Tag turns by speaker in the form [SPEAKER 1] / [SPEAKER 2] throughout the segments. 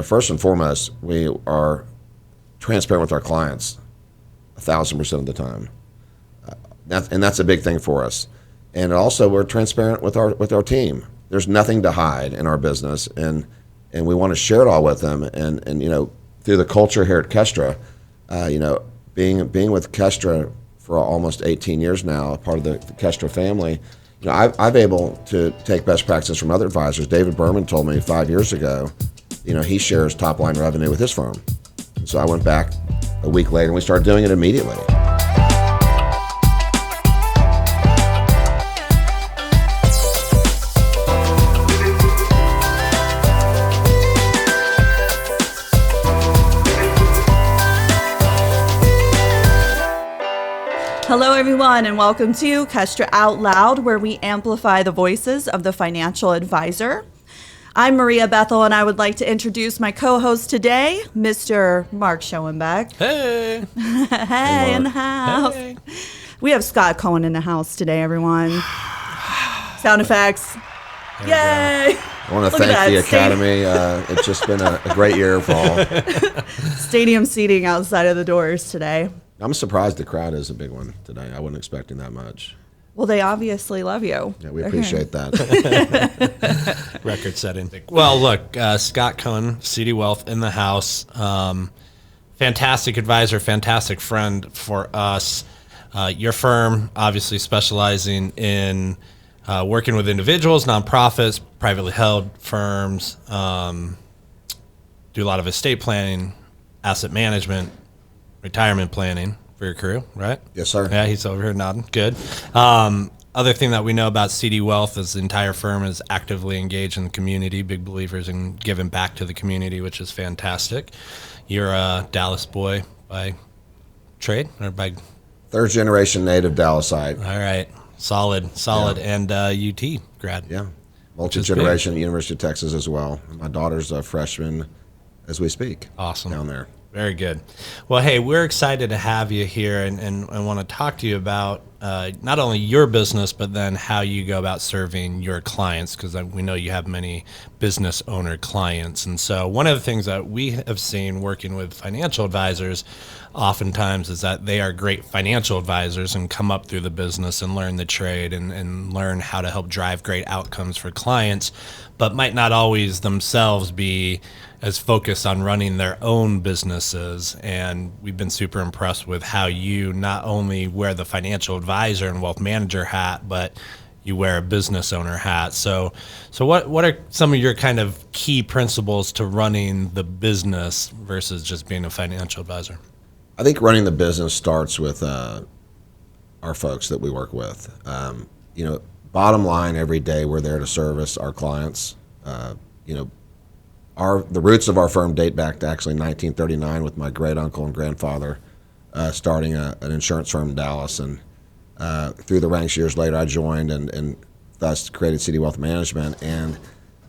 [SPEAKER 1] First and foremost, we are transparent with our clients 1,000% of the time. That's a big thing for us. And also, we're transparent with our team. There's nothing to hide in our business, and we want to share it all with them. And through the culture here at Kestra, being with Kestra for almost 18 years now, a part of the Kestra family, I've able to take best practices from other advisors. David Berman told me 5 years ago, he shares top line revenue with his firm. So I went back a week later and we started doing it immediately.
[SPEAKER 2] Hello, everyone, and welcome to Kestra Out Loud, where we amplify the voices of the financial advisor. I'm Maria Bethel, and I would like to introduce my co-host today, Mr. Mark Schoenbeck.
[SPEAKER 3] Hey.
[SPEAKER 2] Hey, in the house.
[SPEAKER 3] Hey.
[SPEAKER 2] We have Scott Cohen in the house today, everyone. Sound effects. Yay!
[SPEAKER 1] I want to thank the Academy. It's just been a great year for all.
[SPEAKER 2] Stadium seating outside of the doors today.
[SPEAKER 1] I'm surprised the crowd is a big one today. I wasn't expecting that much.
[SPEAKER 2] Well, they obviously love you.
[SPEAKER 1] Yeah, we appreciate that.
[SPEAKER 3] Record setting. Well, look, Scott Cohen, CD Wealth in the house. Fantastic advisor, fantastic friend for us. Your firm obviously specializing in working with individuals, nonprofits, privately held firms, do a lot of estate planning, asset management, retirement planning for your crew, right?
[SPEAKER 1] Yes, sir.
[SPEAKER 3] Yeah, he's over here nodding. Good. Other thing that we know about CD Wealth is the entire firm is actively engaged in the community, big believers in giving back to the community, which is fantastic. You're a Dallas boy by trade or by?
[SPEAKER 1] Third generation native Dallasite.
[SPEAKER 3] All right. Solid.
[SPEAKER 1] Yeah.
[SPEAKER 3] And UT grad.
[SPEAKER 1] Yeah. Multi-generation at University of Texas as well. My daughter's a freshman as we speak.
[SPEAKER 3] Awesome.
[SPEAKER 1] Down there.
[SPEAKER 3] Very good. Well, hey, we're excited to have you here and want to talk to you about not only your business, but then how you go about serving your clients, because we know you have many business owner clients. And so one of the things that we have seen working with financial advisors oftentimes is that they are great financial advisors and come up through the business and learn the trade and learn how to help drive great outcomes for clients, but might not always themselves be as focused on running their own businesses. And we've been super impressed with how you not only wear the financial advisor and wealth manager hat, but you wear a business owner hat. So what are some of your kind of key principles to running the business versus just being a financial advisor?
[SPEAKER 1] I think running the business starts with our folks that we work with. Bottom line, every day we're there to service our clients. The roots of our firm date back to actually 1939 with my great uncle and grandfather starting an insurance firm in Dallas. And through the ranks years later, I joined and thus created CD Wealth Management. And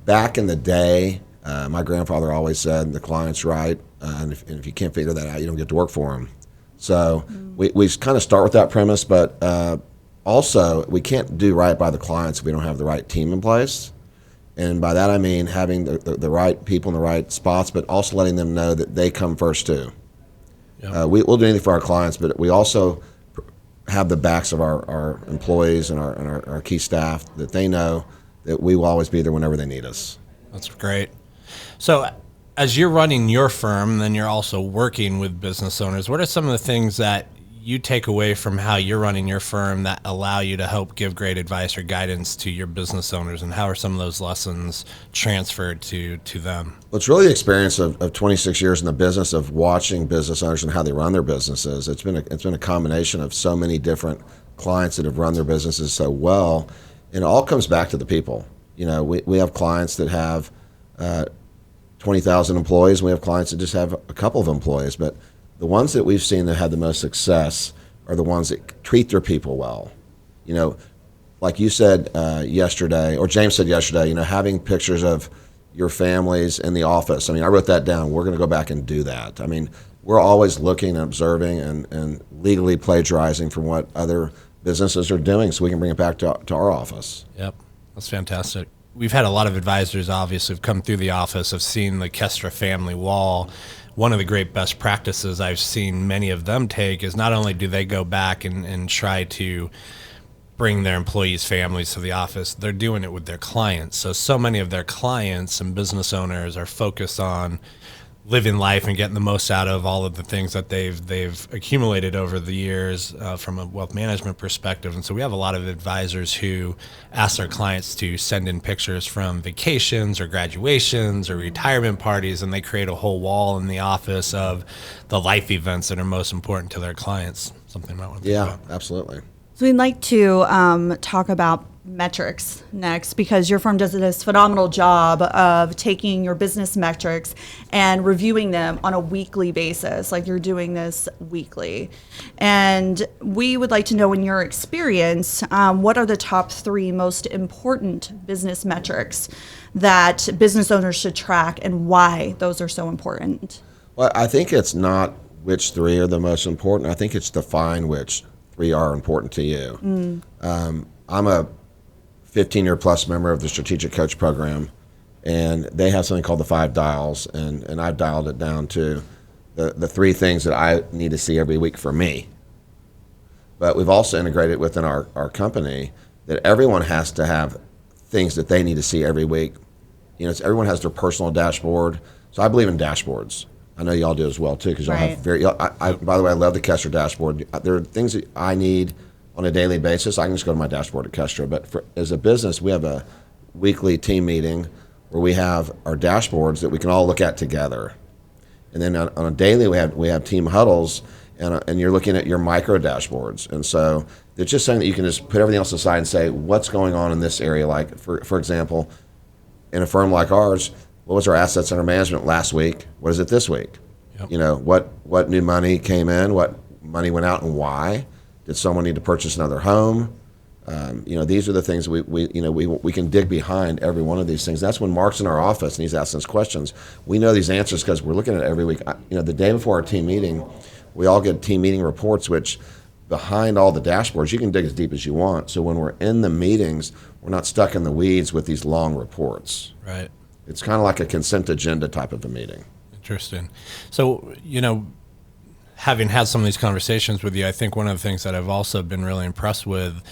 [SPEAKER 1] back in the day, my grandfather always said, the client's right, and if you can't figure that out, you don't get to work for him. So we kind of start with that premise, but also we can't do right by the clients if we don't have the right team in place. And by that I mean having the right people in the right spots, but also letting them know that they come first too. Yeah. We'll do anything for our clients, but we also have the backs of our employees and our key staff, that they know that we will always be there whenever they need us.
[SPEAKER 3] That's great. So as you're running your firm, then you're also working with business owners. What are some of the things that you take away from how you're running your firm that allow you to help give great advice or guidance to your business owners, and how are some of those lessons transferred to them?
[SPEAKER 1] Well, it's really the experience of 26 years in the business of watching business owners and how they run their businesses. It's been a combination of so many different clients that have run their businesses so well, and it all comes back to the people. We have clients that have 20,000 employees, and we have clients that just have a couple of employees, but the ones that we've seen that have the most success are the ones that treat their people well. Like you said yesterday, or James said yesterday, having pictures of your families in the office. I wrote that down. We're going to go back and do that. We're always looking and observing and legally plagiarizing from what other businesses are doing so we can bring it back to our office.
[SPEAKER 3] Yep, that's fantastic. we've had a lot of advisors obviously have come through the office, have seen the Kestra family wall. One of the great best practices I've seen many of them take is not only do they go back and try to bring their employees' families to the office, they're doing it with their clients. So many of their clients and business owners are focused on living life and getting the most out of all of the things that they've accumulated over the years from a wealth management perspective. And so we have a lot of advisors who ask their clients to send in pictures from vacations or graduations or retirement parties, and they create a whole wall in the office of the life events that are most important to their clients. Something I might want to think about.
[SPEAKER 1] Absolutely.
[SPEAKER 2] So we'd like to talk about metrics next, because your firm does this phenomenal job of taking your business metrics and reviewing them on a weekly basis, like you're doing this weekly. And we would like to know, in your experience, what are the top 3 most important business metrics that business owners should track, and why those are so important?
[SPEAKER 1] Well, I think it's not which 3 are the most important. I think it's define which 3 are important to you. I'm a 15-year plus member of the Strategic Coach Program, and they have something called the 5 dials, and I've dialed it down to the 3 things that I need to see every week for me. But we've also integrated within our company that everyone has to have things that they need to see every week. Everyone has their personal dashboard. So I believe in dashboards. I know y'all do as well too, because y'all have by the way, I love the Kestra dashboard. There are things that I need on a daily basis. I can just go to my dashboard at Kestra. But as a business, we have a weekly team meeting where we have our dashboards that we can all look at together. And then on a daily, we have team huddles, and you're looking at your micro dashboards. And so it's just saying that you can just put everything else aside and say, what's going on in this area? Like, for example, in a firm like ours, what was our assets under management last week? What is it this week? Yep. What new money came in? What money went out, and why? Did someone need to purchase another home? These are the things we can dig behind every one of these things. That's when Mark's in our office and he's asking us questions. We know these answers because we're looking at it every week. The day before our team meeting, we all get team meeting reports, which behind all the dashboards, you can dig as deep as you want. So when we're in the meetings, we're not stuck in the weeds with these long reports.
[SPEAKER 3] Right.
[SPEAKER 1] It's kind of like a consent agenda type of a meeting.
[SPEAKER 3] Interesting. So, having had some of these conversations with you, I think one of the things that I've also been really impressed with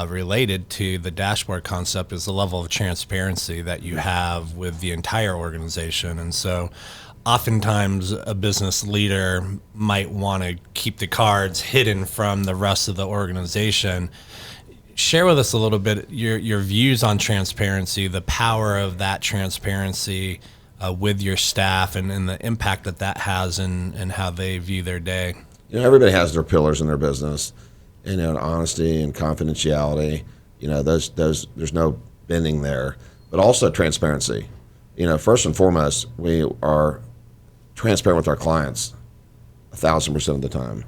[SPEAKER 3] related to the dashboard concept is the level of transparency that you have with the entire organization. And so oftentimes a business leader might want to keep the cards hidden from the rest of the organization. Share with us a little bit your views on transparency, the power of that transparency with your staff, and the impact that has in how they view their day.
[SPEAKER 1] Everybody has their pillars in their business, and honesty and confidentiality. There's no bending there, but also transparency. First and foremost, we are transparent with our clients 1,000% of the time.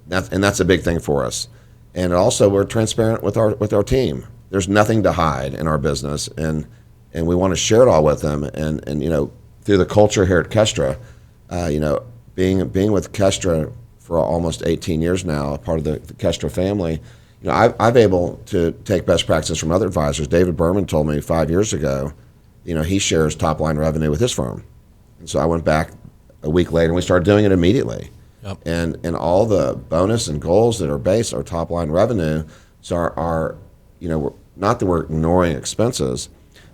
[SPEAKER 1] That's a big thing for us. And also, we're transparent with our team. There's nothing to hide in our business, and we want to share it all with them. And through the culture here at Kestra, being with Kestra for almost 18 years now, part of the Kestra family, I've able to take best practices from other advisors. David Berman told me 5 years ago, he shares top line revenue with his firm, and so I went back a week later and we started doing it immediately. Yep. And all the bonus and goals that are based are top line revenue. So our not that we're ignoring expenses,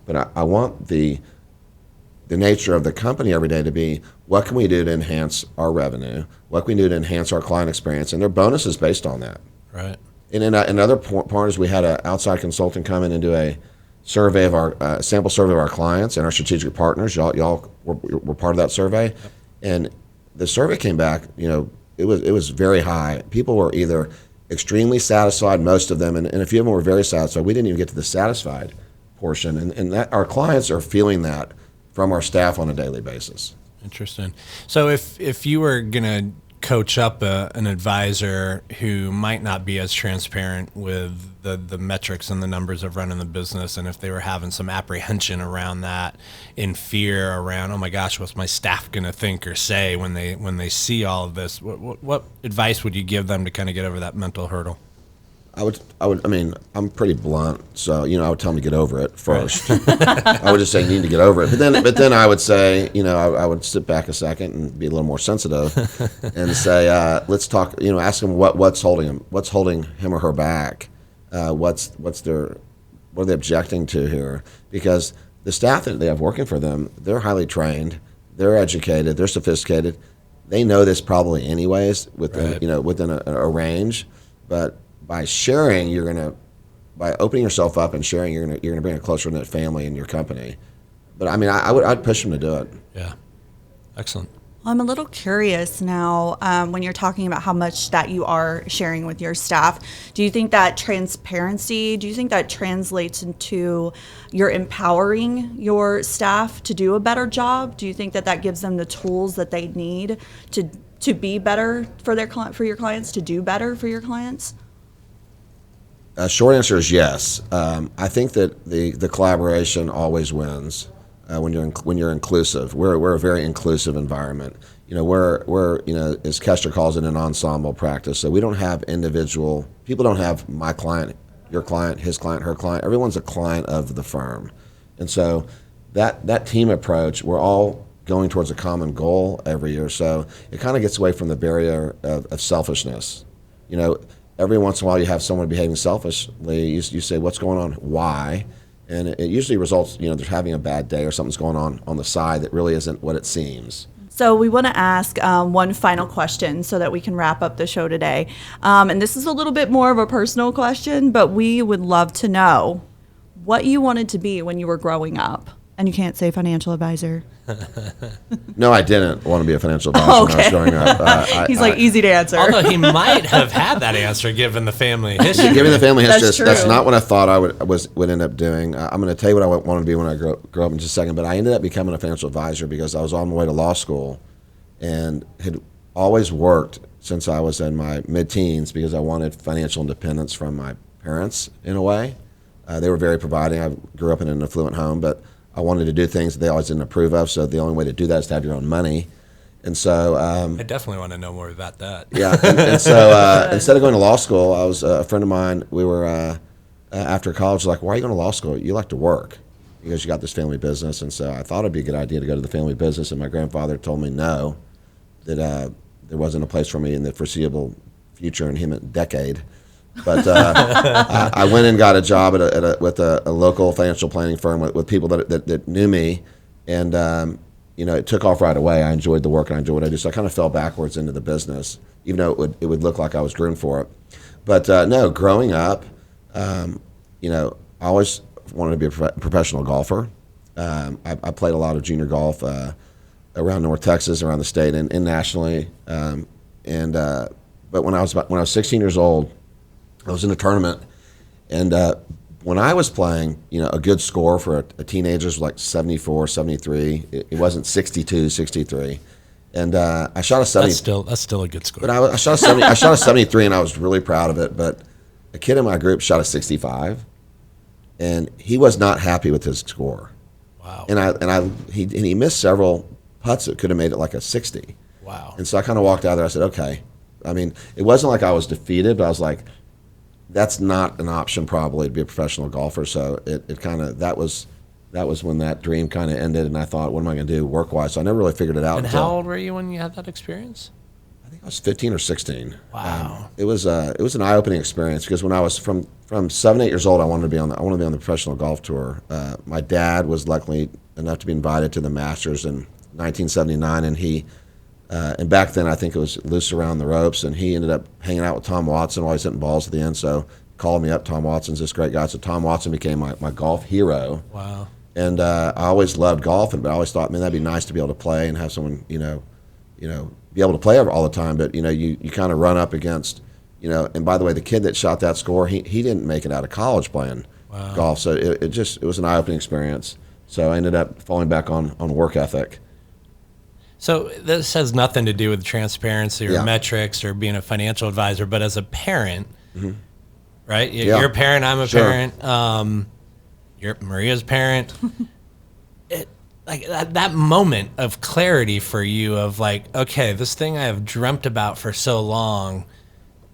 [SPEAKER 1] but I want the nature of the company every day to be, what can we do to enhance our revenue? What can we do to enhance our client experience? And their bonus is based on that.
[SPEAKER 3] Right.
[SPEAKER 1] And in another part is we had an outside consultant come in and do a survey of our sample survey of our clients and our strategic partners. Y'all were part of that survey. Yep. And the survey came back, it was very high. People were either extremely satisfied, most of them, and a few of them were very satisfied. We didn't even get to the satisfied portion. And that our clients are feeling that from our staff on a daily basis.
[SPEAKER 3] Interesting. So if you were going to coach up an advisor who might not be as transparent with the metrics and the numbers of running the business, and if they were having some apprehension around that, in fear around, oh my gosh, what's my staff going to think or say when they see all of this, what advice would you give them to kind of get over that mental hurdle?
[SPEAKER 1] I mean, I'm pretty blunt, so I would tell them to get over it first. I would just say you need to get over it, but then I would say, I would sit back a second and be a little more sensitive, and say, let's talk. Ask them what's holding him or her back, what are they objecting to here? Because the staff that they have working for them, they're highly trained, they're educated, they're sophisticated. They know this probably anyways within a range, but by sharing, by opening yourself up and sharing, you're gonna bring a closer knit family in your company. But I mean, I'd push them to do it.
[SPEAKER 3] Yeah, excellent.
[SPEAKER 2] Well, I'm a little curious now when you're talking about how much that you are sharing with your staff. Do you think that transparency, do you think that translates into you're empowering your staff to do a better job? Do you think that that gives them the tools that they need to be better for your clients, to do better for your clients?
[SPEAKER 1] Short answer is yes. I think that the collaboration always wins when you're inclusive. We're a very inclusive environment. We're as Kester calls it, an ensemble practice. So we don't have individual people. Don't have my client, your client, his client, her client. Everyone's a client of the firm, and so that team approach. We're all going towards a common goal every year. So it kind of gets away from the barrier of selfishness. Every once in a while you have someone behaving selfishly. You say, what's going on? Why? And it usually results, they're having a bad day or something's going on the side that really isn't what it seems.
[SPEAKER 2] So we want to ask one final question so that we can wrap up the show today. And this is a little bit more of a personal question, but we would love to know what you wanted to be when you were growing up. And you can't say financial advisor.
[SPEAKER 1] No, I didn't want to be a financial advisor when I was growing up.
[SPEAKER 2] He's easy to answer.
[SPEAKER 3] Although he might have had that answer given the family history.
[SPEAKER 1] Given the family history,
[SPEAKER 2] That's
[SPEAKER 1] that's not what I thought I would end up doing. I'm going to tell you what I wanted to be when I grow up in just a second. But I ended up becoming a financial advisor because I was on my way to law school and had always worked since I was in my mid-teens because I wanted financial independence from my parents in a way. They were very providing. I grew up in an affluent home, but I wanted to do things that they always didn't approve of, so the only way to do that is to have your own money. And so
[SPEAKER 3] I definitely want to know more about that.
[SPEAKER 1] Yeah, and so instead of going to law school, I was a friend of mine, we were, after college, like, why are you going to law school? You like to work because you got this family business. And so I thought it'd be a good idea to go to the family business, and my grandfather told me no, that there wasn't a place for me in the foreseeable future, and him a decade. But I went and got a job with a local financial planning firm with people that knew me, and it took off right away. I enjoyed the work and I enjoyed what I do, so I kind of fell backwards into the business, even though it would look like I was groomed for it. But no, growing up, I always wanted to be a professional golfer. I played a lot of junior golf around North Texas, around the state, and nationally. But when I was 16 years old, I was in a tournament, and when I was playing, a good score for a teenager was like 74, 73. It wasn't 62, 63. And I shot a 70.
[SPEAKER 3] That's still a good score.
[SPEAKER 1] But I shot a 70. I shot a 73, and I was really proud of it. But a kid in my group shot a 65, and he was not happy with his score.
[SPEAKER 3] Wow.
[SPEAKER 1] And he missed several putts that could have made it like a 60.
[SPEAKER 3] Wow.
[SPEAKER 1] And so I kind of walked out there. I said, okay. I mean, it wasn't like I was defeated, but I was like, that's not an option probably to be a professional golfer. So it kind of, that was when that dream kind of ended, and I thought, what am I going to do work-wise? So I never really figured it out.
[SPEAKER 3] And how old were you when you had that experience?
[SPEAKER 1] I think I was 15 or 16.
[SPEAKER 3] Wow.
[SPEAKER 1] It was an eye-opening experience because when I was from 7, 8 years old, I wanted to be on the professional golf tour. My dad was lucky enough to be invited to the Masters in 1979, and and back then, I think it was loose around the ropes, and he ended up hanging out with Tom Watson while he's hitting balls at the end. So called me up. Tom Watson's this great guy. So Tom Watson became my golf hero.
[SPEAKER 3] Wow.
[SPEAKER 1] And I always loved golfing, but I always thought, man, that'd be nice to be able to play and have someone, be able to play all the time. But, you kind of run up against, and by the way, the kid that shot that score, he didn't make it out of college playing golf. So it was an eye-opening experience. So I ended up falling back on work ethic.
[SPEAKER 3] So this has nothing to do with transparency or metrics or being a financial advisor, but as a parent, right? You're a parent, I'm a parent, you're Maria's parent. Like that moment of clarity for you of like, okay, this thing I have dreamt about for so long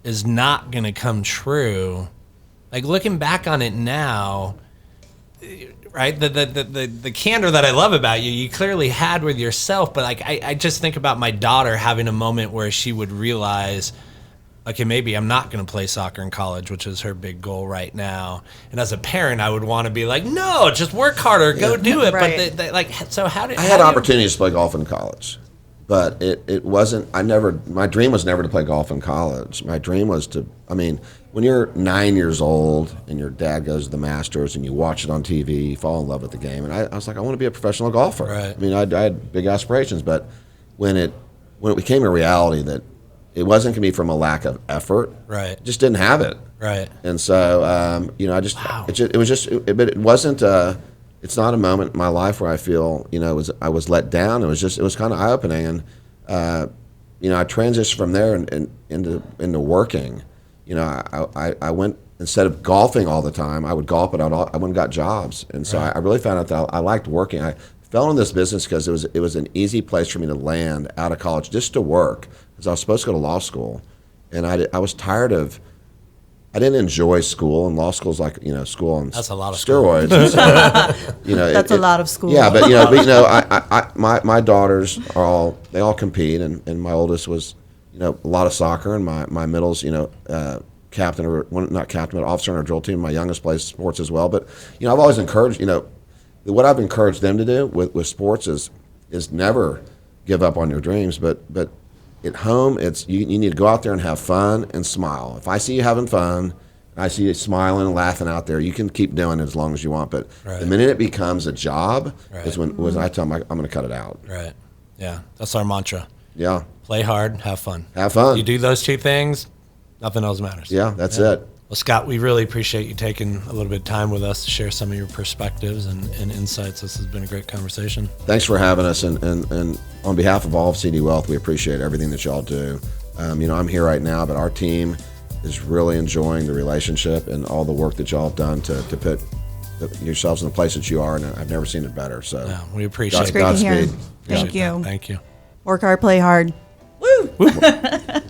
[SPEAKER 3] is not going to come true. Like looking back on it now, right? The candor that I love about you, you clearly had with yourself. But like I just think about my daughter having a moment where she would realize, okay, maybe I'm not going to play soccer in college, which is her big goal right now. And as a parent, I would want to be like, no, just work harder, go do it.
[SPEAKER 2] Right.
[SPEAKER 3] But like, so how did
[SPEAKER 1] I had opportunities to play golf in college, but it wasn't. My dream was never to play golf in college. My dream was to. I mean, when you're 9 years old and your dad goes to the Masters and you watch it on TV, you fall in love with the game. And I was like, I want to be a professional golfer.
[SPEAKER 3] Right.
[SPEAKER 1] I mean, I had big aspirations, but when it became a reality that it wasn't going to be from a lack of effort,
[SPEAKER 3] Right.
[SPEAKER 1] just didn't have it.
[SPEAKER 3] Right.
[SPEAKER 1] And so, I just,
[SPEAKER 3] Wow.
[SPEAKER 1] but it wasn't, it's not a moment in my life where I feel, I was let down. It was kind of eye opening. And, I transitioned from there and into working. I went, instead of golfing all the time, I would golf, but I went and got jobs. And so I really found out that I liked working. I fell in this business because it was an easy place for me to land out of college just to work, because I was supposed to go to law school. And I was tired of, I didn't enjoy school, and law school's like, school on
[SPEAKER 3] That's a lot of
[SPEAKER 1] steroids. So,
[SPEAKER 2] That's a lot of school.
[SPEAKER 1] Yeah, but my daughters they all compete, and my oldest was, a lot of soccer, and my middle's, captain, or not captain, but officer on our drill team. My youngest plays sports as well. But I've always encouraged, what I've encouraged them to do with sports is never give up on your dreams, but at home, it's you need to go out there and have fun and smile. If I see you having fun, I see you smiling and laughing out there, you can keep doing it as long as you want. But
[SPEAKER 3] Right.
[SPEAKER 1] the minute it becomes a job is when I tell them I'm going to cut it out.
[SPEAKER 3] Right. Yeah. That's our mantra.
[SPEAKER 1] Yeah.
[SPEAKER 3] Play hard, have fun.
[SPEAKER 1] Have fun.
[SPEAKER 3] You do those two things, nothing else matters.
[SPEAKER 1] Yeah, that's it.
[SPEAKER 3] Well, Scott, we really appreciate you taking a little bit of time with us to share some of your perspectives and insights. This has been a great conversation.
[SPEAKER 1] Thanks for having us, and on behalf of all of CD Wealth, we appreciate everything that y'all do. I'm here right now, but our team is really enjoying the relationship and all the work that y'all have done to put yourselves in the place that you are, and I've never seen it better. So
[SPEAKER 3] Yeah, we appreciate it.
[SPEAKER 2] Great to hear.
[SPEAKER 1] Godspeed.
[SPEAKER 2] Thank
[SPEAKER 3] Appreciate
[SPEAKER 2] you.
[SPEAKER 3] that. Thank you.
[SPEAKER 2] Work hard, play hard. Woo!